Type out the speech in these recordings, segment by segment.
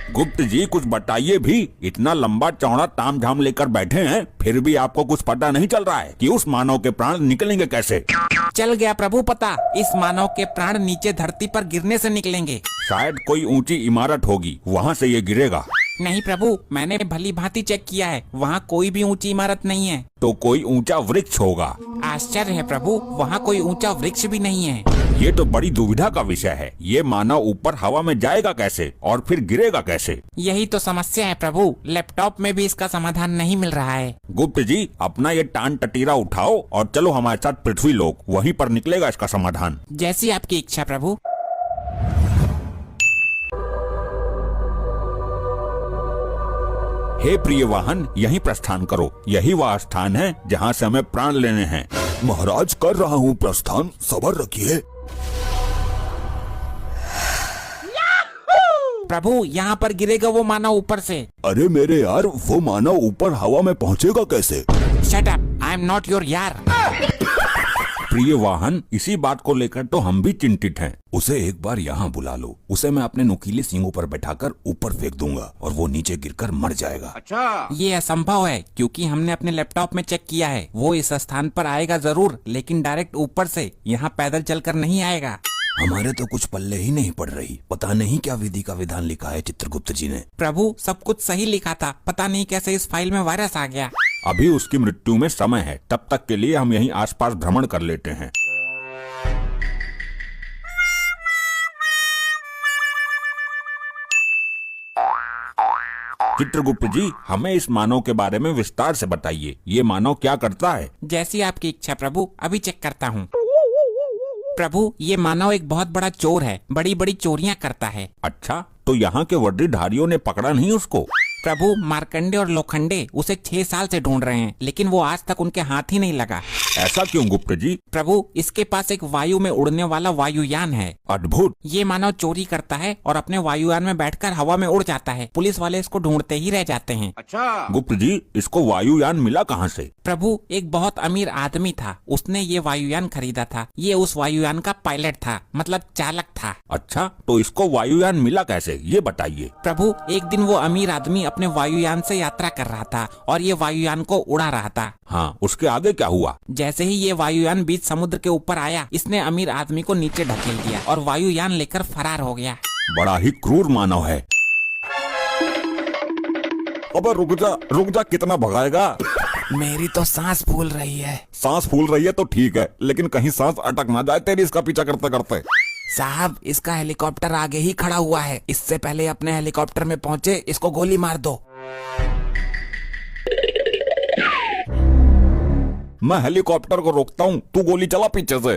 गुप्त जी कुछ बताइए भी, इतना लंबा चौड़ा तामझाम लेकर बैठे हैं, फिर भी आपको कुछ पता नहीं चल रहा है कि उस मानव के प्राण निकलेंगे कैसे? चल गया प्रभु पता, इस मानव के प्राण नीचे धरती पर गिरने से निकलेंगे। शायद कोई ऊंची इमारत होगी, वहाँ से ये गिरेगा। नहीं प्रभु, मैंने भली भांति चेक किया है, वहाँ कोई भी ऊंची इमारत नहीं है। तो कोई ऊंचा वृक्ष होगा। आश्चर्य है प्रभु, वहाँ कोई ऊंचा वृक्ष भी नहीं है। ये तो बड़ी दुविधा का विषय है। ये मानव ऊपर हवा में जाएगा कैसे और फिर गिरेगा कैसे? यही तो समस्या है प्रभु, लैपटॉप में भी इसका समाधान नहीं मिल रहा है। गुप्त जी अपना ये टान टटीरा उठाओ और चलो हमारे साथ पृथ्वी लोक, वहीं पर निकलेगा इसका समाधान। जैसी आपकी इच्छा प्रभु। हे प्रिय वाहन, यहीं प्रस्थान करो। यही वह स्थान है जहाँ से हमें प्राण लेने हैं। महाराज कर रहा हूँ प्रस्थान, सब्र रखिए। प्रभु यहाँ पर गिरेगा वो मानव ऊपर से। अरे मेरे यार, वो मानव ऊपर हवा में पहुँचेगा कैसे? Shut up, I am not your यार। प्रिय वाहन, इसी बात को लेकर तो हम भी चिंतित हैं। उसे एक बार यहाँ बुला लो, उसे मैं अपने नुकीले सींगों पर बैठाकर ऊपर फेंक दूंगा और वो नीचे गिरकर मर जाएगा। अच्छा, ये असंभव है, क्योंकि हमने अपने लैपटॉप में चेक किया है। वो इस स्थान पर आएगा जरूर, लेकिन डायरेक्ट ऊपर से, यहाँ पैदल चलकर नहीं आएगा। हमारे तो कुछ पल्ले ही नहीं पड़ रही। पता नहीं क्या विधि का विधान लिखा है चित्रगुप्त जी ने। प्रभु सब कुछ सही लिखा था, पता नहीं कैसे इस फाइल में वायरस आ गया। अभी उसकी मृत्यु में समय है, तब तक के लिए हम यहीं आसपास भ्रमण कर लेते हैं। चित्रगुप्त जी हमें इस मानव के बारे में विस्तार से बताइए। ये मानव क्या करता है? जैसी आपकी इच्छा प्रभु, अभी चेक करता हूँ। प्रभु ये मानव एक बहुत बड़ा चोर है, बड़ी बड़ी चोरियां करता है। अच्छा, तो यहाँ के वर्दीधारियों ने पकड़ा नहीं उसको? प्रभु मार्कंडे और लोखंडे उसे 6 साल से ढूंढ रहे हैं, लेकिन वो आज तक उनके हाथ ही नहीं लगा। ऐसा क्यों गुप्त जी? प्रभु इसके पास एक वायु में उड़ने वाला वायुयान है। अद्भुत। ये मानव चोरी करता है और अपने वायुयान में बैठकर हवा में उड़ जाता है। पुलिस वाले इसको ढूंढते ही रह जाते हैं। अच्छा, गुप्त जी इसको वायुयान मिला कहाँ से? प्रभु एक बहुत अमीर आदमी था, उसने ये वायुयान खरीदा था। ये उस वायुयान का पायलट था, मतलब चालक था। अच्छा, तो इसको वायुयान मिला कैसे, ये बताइए। प्रभु एक दिन वो अमीर आदमी अपने वायुयान से यात्रा कर रहा था और ये वायुयान को उड़ा रहा था। हाँ, उसके आगे क्या हुआ? जैसे ही ये वायुयान बीच समुद्र के ऊपर आया, इसने अमीर आदमी को नीचे ढकेल दिया और वायुयान लेकर फरार हो गया। बड़ा ही क्रूर मानव है। अबे रुक जा, कितना भगाएगा? मेरी तो सांस फूल रही है। सांस फूल रही है तो ठीक है, लेकिन कहीं सांस अटक ना जाए तेरी इसका पीछा करते करते। साहब इसका हेलीकॉप्टर आगे ही खड़ा हुआ है, इससे पहले अपने हेलीकॉप्टर में पहुँचे इसको गोली मार दो। मैं हेलीकॉप्टर को रोकता हूँ, तू गोली चला पीछे से।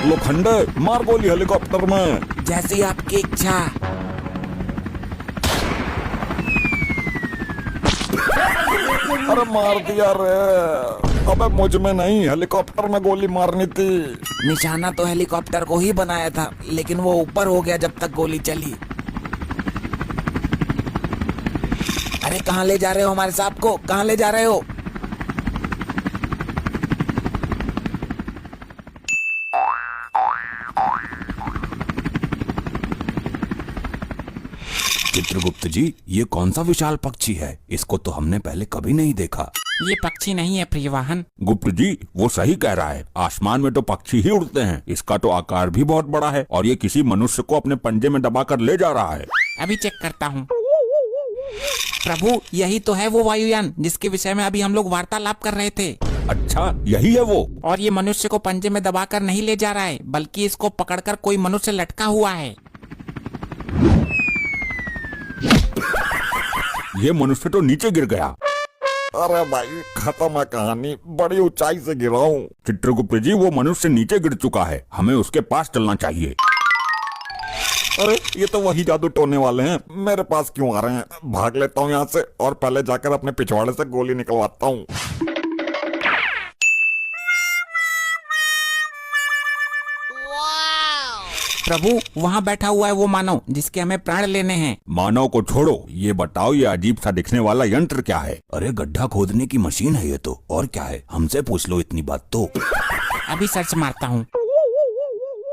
लोखंडे मार गोली हेलीकॉप्टर में। जैसी आपकी इच्छा। अरे मार दिया रे। अबे मुझ में नहीं, हेलीकॉप्टर में गोली मारनी थी। निशाना तो हेलीकॉप्टर को ही बनाया था, लेकिन वो ऊपर हो गया जब तक गोली चली। अरे कहाँ ले जा रहे हो हमारे साहब को, कहाँ ले जा रहे हो? चित्रगुप्त जी ये कौन सा विशाल पक्षी है? इसको तो हमने पहले कभी नहीं देखा। ये पक्षी नहीं है प्रियवाहन। गुप्त जी वो सही कह रहा है, आसमान में तो पक्षी ही उड़ते हैं। इसका तो आकार भी बहुत बड़ा है और ये किसी मनुष्य को अपने पंजे में दबाकर ले जा रहा है। अभी चेक करता हूँ। प्रभु यही तो है वो वायुयान जिसके विषय में अभी हम लोग वार्तालाप कर रहे थे। अच्छा, यही है वो। और ये मनुष्य को पंजे में दबाकर नहीं ले जा रहा है, बल्कि इसको पकड़कर कोई मनुष्य लटका हुआ है। ये मनुष्य तो नीचे गिर गया। अरे भाई खत्म है कहानी, बड़ी ऊंचाई से गिरा हूँ। चित्रगुप्त जी वो मनुष्य नीचे गिर चुका है, हमें उसके पास चलना चाहिए। अरे ये तो वही जादू टोने वाले हैं, मेरे पास क्यों आ रहे हैं? भाग लेता हूँ यहाँ से और पहले जाकर अपने पिछवाड़े से गोली निकलवाता हूँ। प्रभु वहाँ बैठा हुआ है वो मानव जिसके हमें प्राण लेने हैं। मानव को छोड़ो, ये बताओ ये अजीब सा दिखने वाला यंत्र क्या है? अरे गड्ढा खोदने की मशीन है ये तो, और क्या है? हमसे पूछ लो इतनी बात तो। अभी सर्च मारता हूँ।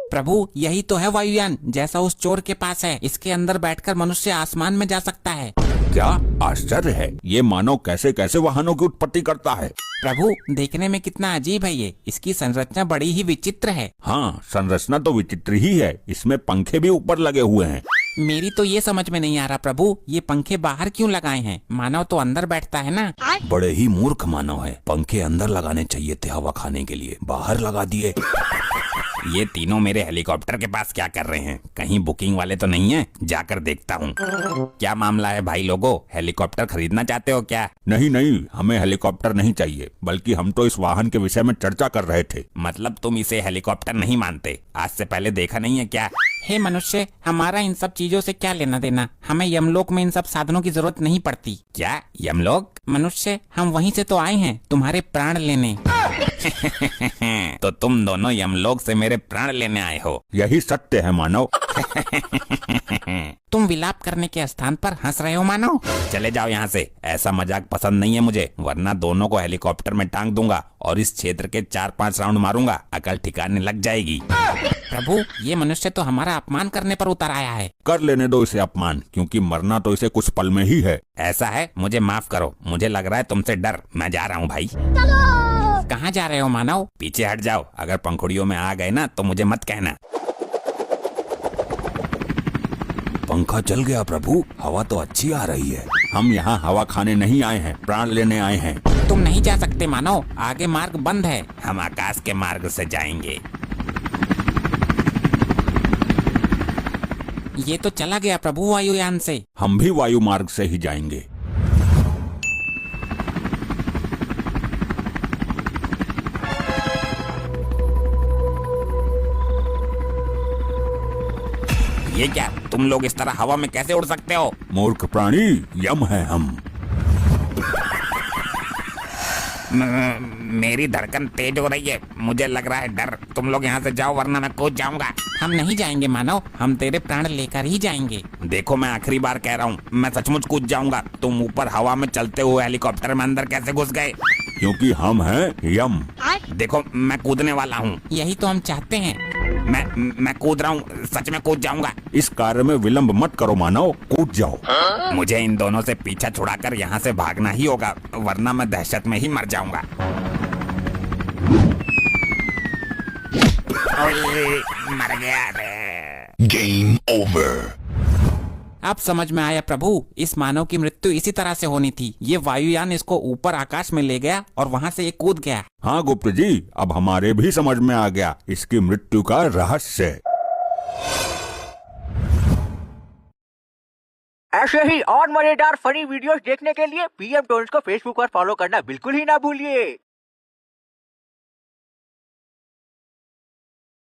प्रभु यही तो है वायुयान, जैसा उस चोर के पास है। इसके अंदर बैठकर मनुष्य आसमान में जा सकता है। क्या आश्चर्य है, ये मानव कैसे कैसे वाहनों की उत्पत्ति करता है। प्रभु देखने में कितना अजीब है ये, इसकी संरचना बड़ी ही विचित्र है। हाँ, संरचना तो विचित्र ही है, इसमें पंखे भी ऊपर लगे हुए हैं। मेरी तो ये समझ में नहीं आ रहा प्रभु, ये पंखे बाहर क्यों लगाए हैं? मानव तो अंदर बैठता है ना। बड़े ही मूर्ख मानव है, पंखे अंदर लगाने चाहिए थे हवा खाने के लिए, बाहर लगा दिए। ये तीनों मेरे हेलीकॉप्टर के पास क्या कर रहे हैं? कहीं बुकिंग वाले तो नहीं है? जाकर देखता हूँ। क्या मामला है भाई लोगों, हेलीकॉप्टर खरीदना चाहते हो क्या? नहीं नहीं, हमें हेलीकॉप्टर नहीं चाहिए, बल्कि हम तो इस वाहन के विषय में चर्चा कर रहे थे। मतलब तुम इसे हेलीकॉप्टर नहीं मानते? आज से पहले देखा नहीं है क्या? हे मनुष्य, हमारा इन सब चीजों से क्या लेना देना? हमें यमलोक में इन सब साधनों की जरूरत नहीं पड़ती। क्या यमलोक? मनुष्य, हम वहीं से तो आए हैं तुम्हारे प्राण लेने। तो तुम दोनों यमलोक से मेरे प्राण लेने आए हो? यही सत्य है मानव। तुम विलाप करने के स्थान पर हंस रहे हो मानव। चले जाओ यहाँ से, ऐसा मजाक पसंद नहीं है मुझे, वरना दोनों को हेलीकॉप्टर में टांग दूंगा और इस क्षेत्र के 4-5 राउंड मारूंगा, अकल ठिकाने लग जाएगी। प्रभु ये मनुष्य तो हमारा अपमान करने पर उतर आया है। कर लेने दो इसे अपमान, क्योंकि मरना तो इसे कुछ पल में ही है। ऐसा है, मुझे माफ करो, मुझे लग रहा है तुमसे डर। मैं जा रहा हूँ भाई। कहाँ जा रहे हो मानव? पीछे हट जाओ, अगर पंखुड़ियों में आ गए ना तो मुझे मत कहना। पंखा चल गया प्रभु, हवा तो अच्छी आ रही है। हम यहाँ हवा खाने नहीं आए हैं, प्राण लेने आए हैं। तुम नहीं जा सकते मानव, आगे मार्ग बंद है। हम आकाश के मार्ग से जाएंगे। ये तो चला गया प्रभु वायुयान से। हम भी वायु मार्ग से ही जाएंगे। ये क्या, तुम लोग इस तरह हवा में कैसे उड़ सकते हो? मूर्ख प्राणी, यम है हम। मेरी धड़कन तेज हो रही है, मुझे लग रहा है डर। तुम लोग यहाँ से जाओ वरना मैं कूद जाऊंगा। हम नहीं जाएंगे मानव, हम तेरे प्राण लेकर ही जाएंगे। देखो मैं आखिरी बार कह रहा हूँ, मैं सचमुच कूद जाऊंगा। तुम ऊपर हवा में चलते हुए हेलीकॉप्टर में अंदर कैसे घुस गए? क्योंकि हम हैं यम। देखो मैं कूदने वाला हूँ। यही तो हम चाहते हैं। मैं कूद रहा हूँ, सच में कूद जाऊंगा। इस कार्य में विलंब मत करो मानव, कूद जाओ। मुझे इन दोनों से पीछा छुड़ाकर यहाँ से भागना ही होगा, वरना मैं दहशत में ही मर जाऊंगा। मर गया रे। Game over. अब समझ में आया प्रभु, इस मानव की मृत्यु इसी तरह से होनी थी। ये वायुयान इसको ऊपर आकाश में ले गया और वहाँ से ये कूद गया। हाँ गुप्त जी, अब हमारे भी समझ में आ गया इसकी मृत्यु का रहस्य। ऐसे ही और मजेदार फनी वीडियोस देखने के लिए पीएम टोन्स को फेसबुक पर फॉलो करना बिल्कुल ही ना भूलिए।